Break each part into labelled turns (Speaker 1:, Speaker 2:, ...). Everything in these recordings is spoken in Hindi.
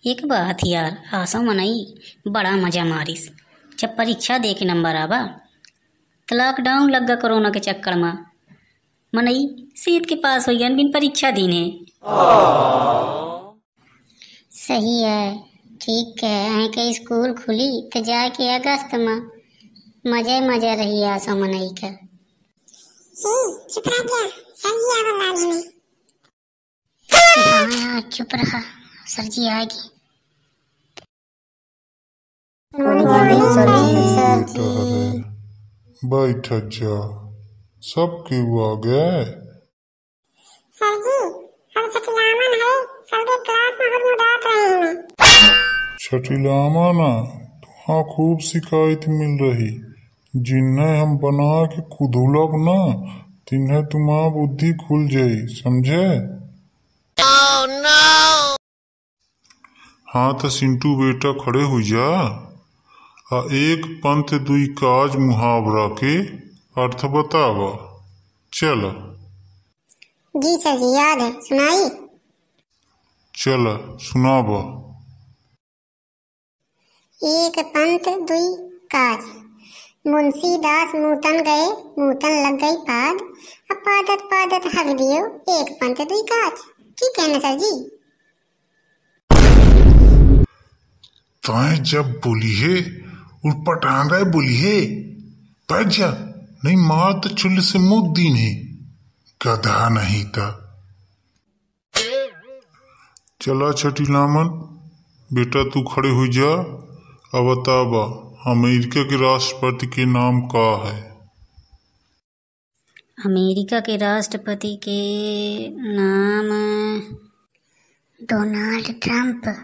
Speaker 1: एक बात यार आशा मनई बड़ा मजा मारिस जब परीक्षा दे के नंबर आवा तो लॉकडाउन लग गा कोरोना के चक्कर में मनई सेहत के पास हो बिन परीक्षा दीने।
Speaker 2: सही है, ठीक है। अहीं के स्कूल खुली तो जाके अगस्त में मजे मजे रही आशा मनई का।
Speaker 3: चुप रह जा, सर जी आवा लाली में।
Speaker 2: हाँ यार चुप रहा, सर जी आएगी।
Speaker 4: बैठ जा, सब क्यों आ गए?
Speaker 3: सर जी हम छठिलामन है, सबके क्लास में हम उड़ात रहे हैं।
Speaker 4: छठिलामा ना तुहाँ खूब शिकायत मिल रही, जिन्हें हम बना के खुदुलब ना तिन्हें तुम्हारा बुद्धि खुल जाई, समझे? हाँ तो सिंटू बेटा खड़े हो जा आ एक पंथ दुई काज मुहावरा के अर्थ बतावा। चल
Speaker 3: जी सर जी याद है, सुनाई।
Speaker 4: चल सुनावा।
Speaker 3: एक पंथ दुई काज, मुंशी दास मूतन गए, मूतन लग गई पाद, अब पादत पादत हक दियो, एक पंथ दुई काज। ठीक है ना सर जी?
Speaker 4: ताए जब बोली है उल्पटांगा बोली है, बैठ जा, नहीं मार तो चुल्ल से मुख दीन है, गधा नहीं था। चला छठिलामन बेटा तू खड़े हो जा, अब बतावा अमेरिका के राष्ट्रपति के नाम का है?
Speaker 1: अमेरिका के राष्ट्रपति के नाम
Speaker 2: डोनाल्ड ट्रंप।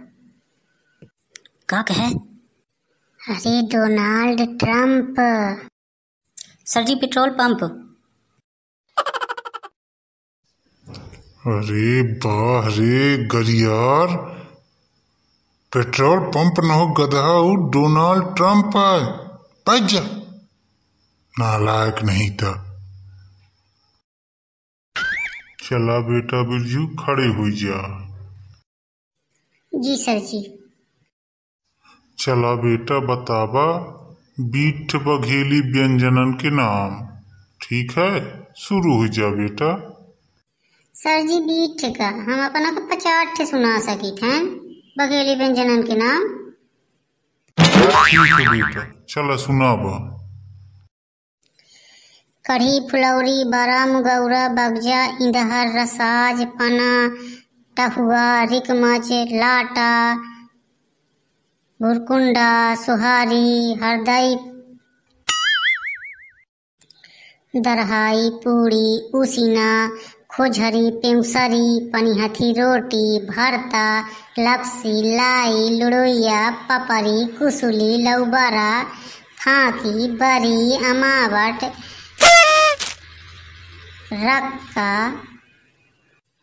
Speaker 1: का है?
Speaker 2: अरे डोनाल्ड ट्रंप।
Speaker 1: सर जी पेट्रोल पंप।
Speaker 4: अरे वाह रे गरियार, पेट्रोल पंप न हो गधा हो, डोनाल्ड ट्रंप है। बैठ जा, नालायक नहीं था। चला बेटा बिरजू खड़े हो जा।
Speaker 2: जी सर जी।
Speaker 4: चला बेटा बतावा बीठ बघेली व्यंजनन के नाम। ठीक है, शुरू हो जा बेटा।
Speaker 2: सर जी बीठ का हम अपना को 50 सुना सकी थे बघेली व्यंजनन के नाम।
Speaker 4: ठीक है बेटा, चला सुनावा।
Speaker 2: कढ़ी फुलौरी बरा मुगौरा बगजा इंदहर रसाज पना टहुआ रिकमच लाटा भुरकुंडा सुहारी हरदई दरहाई पूड़ी उसीना खोझरी पेउसरी पनिहथी रोटी भरता लपसी लाई लुड़ोइया पपरी कुसुली लौबरा फांकी बरी अमावट रक्का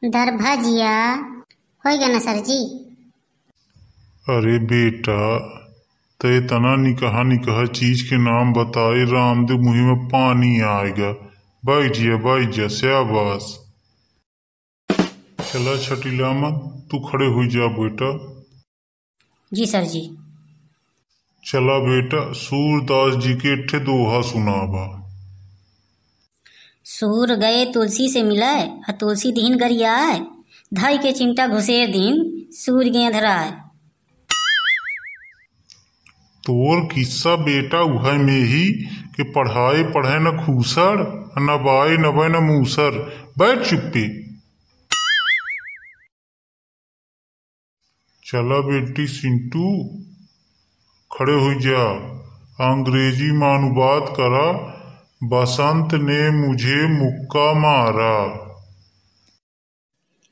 Speaker 2: दरभजिया हो गया ना सर जी?
Speaker 4: अरे बेटा ते तना निकहा निकहा चीज के नाम बताए रामदेव मुंह में पानी आएगा। बैठ जा शाबाश। चला छठिलामन तू खड़े हो जा बेटा।
Speaker 1: जी सर जी।
Speaker 4: चला बेटा सूरदास जी के ठे दोहा सुनावा।
Speaker 1: सूर गए तुलसी से मिलाए और तुलसी दीन गरियाए, धाई के चिमटा घुसेर दिन सूर गए धराए।
Speaker 4: तोर किस्सा बेटा उह में ही कि पढ़ाए पढ़े न खूसर न बाए न बे न मूसर। बैठ चुप्पे। चला बेटी सिंटू खड़े हो जा, अंग्रेजी में अनुवाद करा। बसंत ने मुझे मुक्का मारा।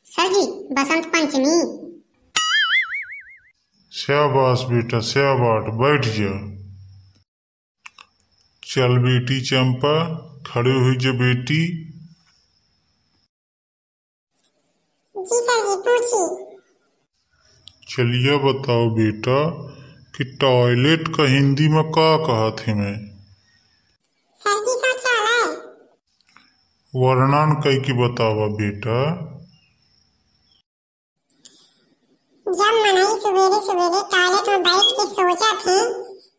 Speaker 3: सर जी बसंत पंचमी।
Speaker 4: शाबाश बेटा शाबाश, बैठ जा। चल बेटी चंपा खड़े हो जा बेटी।
Speaker 3: जी सर जी पूछिए।
Speaker 4: चलिए बताओ बेटा कि टॉयलेट का हिंदी में का कहा थे मैं?
Speaker 3: सर जी शौचालय।
Speaker 4: वर्णन कई की बतावा बेटा।
Speaker 3: जब मनई सवेरे सवेरे टॉयलेट में बैठ के सोचा थी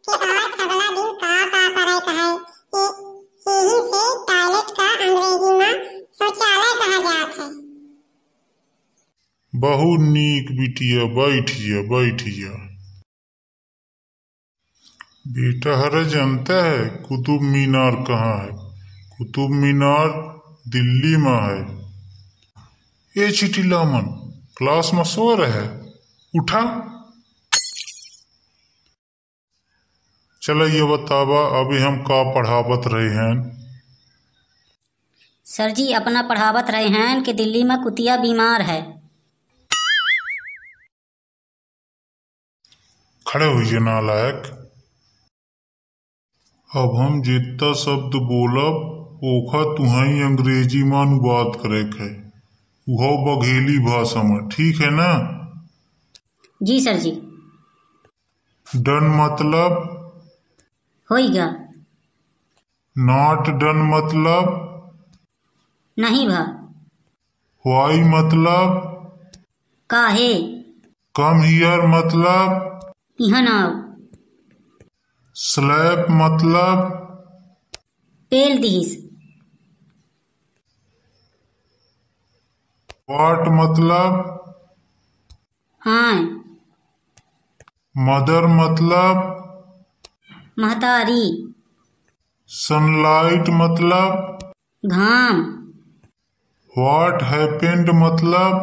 Speaker 3: कि आज अगला दिन का करे कहे यही से टॉयलेट का अंग्रेजी में शौचालय कहा जाता है।
Speaker 4: बहुत नीक बिटिया, बैठिया। बेटा हरे जानता है कुतुब मीनार कहाँ है? कुतुब मीनार दिल्ली में है। ये चिटिलामन क्लास में सो रहे, उठा। चलो ये बतावा अभी हम का पढ़ावत रहे हैं?
Speaker 1: सर जी अपना पढ़ावत रहे हैं कि दिल्ली में कुतिया बीमार है।
Speaker 4: खड़े हुई नालायक। अब हम जितना शब्द बोलब ओखा तुहाई अंग्रेजी में अनुवाद करे है, वो बघेली भाषा में, ठीक है ना?
Speaker 1: जी सर जी।
Speaker 4: डन मतलब?
Speaker 1: होइगा।
Speaker 4: नॉट डन मतलब?
Speaker 1: नहीं भा।
Speaker 4: व्हाई मतलब?
Speaker 1: काहे?
Speaker 4: कम हियर मतलब?
Speaker 1: यहाँ ना आओ।
Speaker 4: स्लैप मतलब?
Speaker 1: पेल दीस।
Speaker 4: वाट मतलब?
Speaker 1: आए।
Speaker 4: मदर मतलब?
Speaker 1: महतारी।
Speaker 4: सनलाइट मतलब?
Speaker 1: घाम।
Speaker 4: व्हाट हैपेंड मतलब?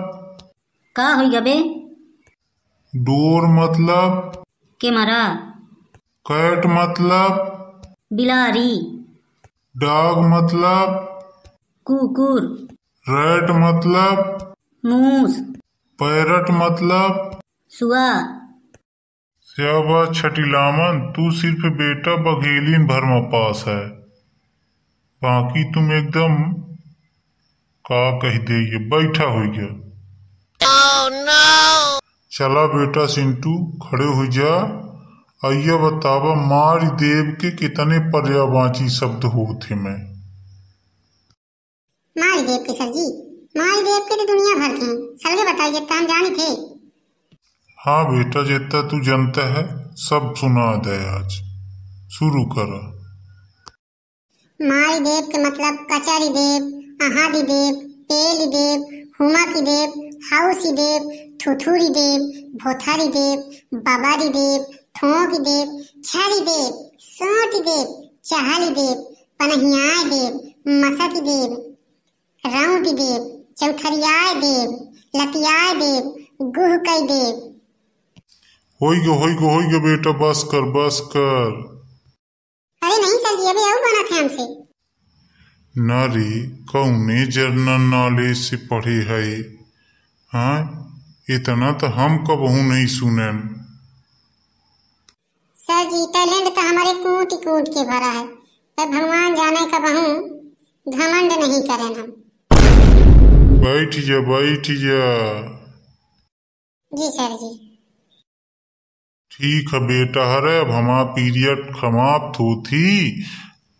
Speaker 1: का होइगा बे?
Speaker 4: डोर मतलब?
Speaker 1: के मरा।
Speaker 4: कैट मतलब?
Speaker 1: बिलारी।
Speaker 4: डॉग मतलब?
Speaker 1: कुकुर।
Speaker 4: रैट मतलब?
Speaker 1: मूस।
Speaker 4: पैरट मतलब?
Speaker 1: सुआ।
Speaker 4: शाबाश छटिलामन, तू सिर्फ बेटा बघेलीन भर में पास है, बाकी तुम एकदम का कह दे ये बैठा हो गया। no! चला बेटा सिंटू खड़े हो जा। आइया बतावा मार देव के कितने पर्यायवाची शब्द होते में?
Speaker 3: मारी देव के सर जी, मारी देव के तो दुनिया भर के हैं, सबके बताइए हम जाने थे।
Speaker 4: हाँ बेटा जितना तू जानता है सब सुना दे, आज शुरू कर।
Speaker 3: मारी देव के मतलब कचारी देव, आहादी देव, पेली देव, हुमाकी देव, हाउसी देव, थुथुरी देव, भोथारी देव, बाबारी देव, ठोंकी देव, छारी देव, सोटी देव, चाहली देव, पनहियाय देव, मसकी देव, राउटी देव, चौथरियाय देव, लतियाय देव, गुहकई देव।
Speaker 4: होइगा बेटा बस कर।
Speaker 3: अरे नहीं सर जी अभी और बना थे हमसे।
Speaker 4: नारी कौने जनरल नॉलेज से पढ़े है? हाँ इतना तो हम कबहू नहीं सुने।
Speaker 3: सर जी टैलेंट तो हमारे कूट के भरा है, पर भगवान जाने कबहू घमंड नहीं करें हम।
Speaker 4: बैठ जा।
Speaker 3: जी सर जी।
Speaker 4: ठीक है बेटा हरे, अब हमारा पीरियड समाप्त होती,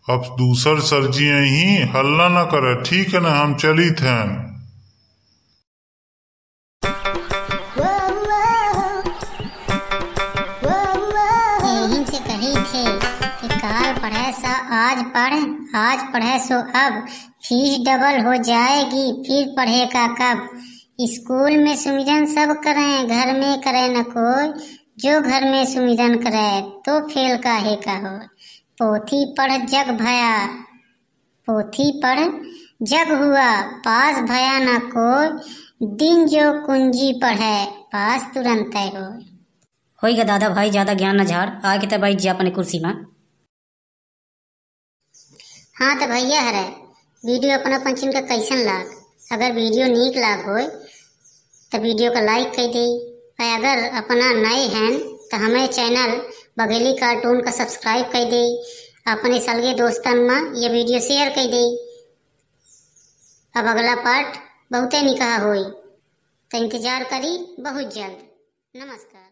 Speaker 4: अब दूसर सरजी ही हल्ला न करे, ठीक है ना? हम चली थे।
Speaker 2: यहीं से कही थे कि काल पढ़े सा आज पढ़े सो अब, फीस डबल हो जाएगी फिर पढ़ेगा कब। स्कूल में सुमिरन सब करें, घर में करे न कोई, जो घर में सुमिरन करे तो फेल काहे का हो। पोथी पढ़ जग भया, पोथी पढ़ जग हुआ, पास भया न कोई, दिन जो कुंजी पढ़े पास तुरंत हो।
Speaker 1: होइगा दादा भाई ज्यादा ज्ञान न झाड़, आके तो बैठ जा अपने कुर्सी में।
Speaker 2: हाँ तो भैया हरे वीडियो अपना पंचन का कैसन लाग? अगर वीडियो नीक लाग हो तो वीडियो का लाइक कर दे, अगर अपना नए हैं तो हमें चैनल बघेली कार्टून का सब्सक्राइब कर दे, अपने सलगे दोस्तन में ये वीडियो शेयर कर दे। अब अगला पार्ट बहुते निकाह होई तो इंतजार करी बहुत जल्द। नमस्कार।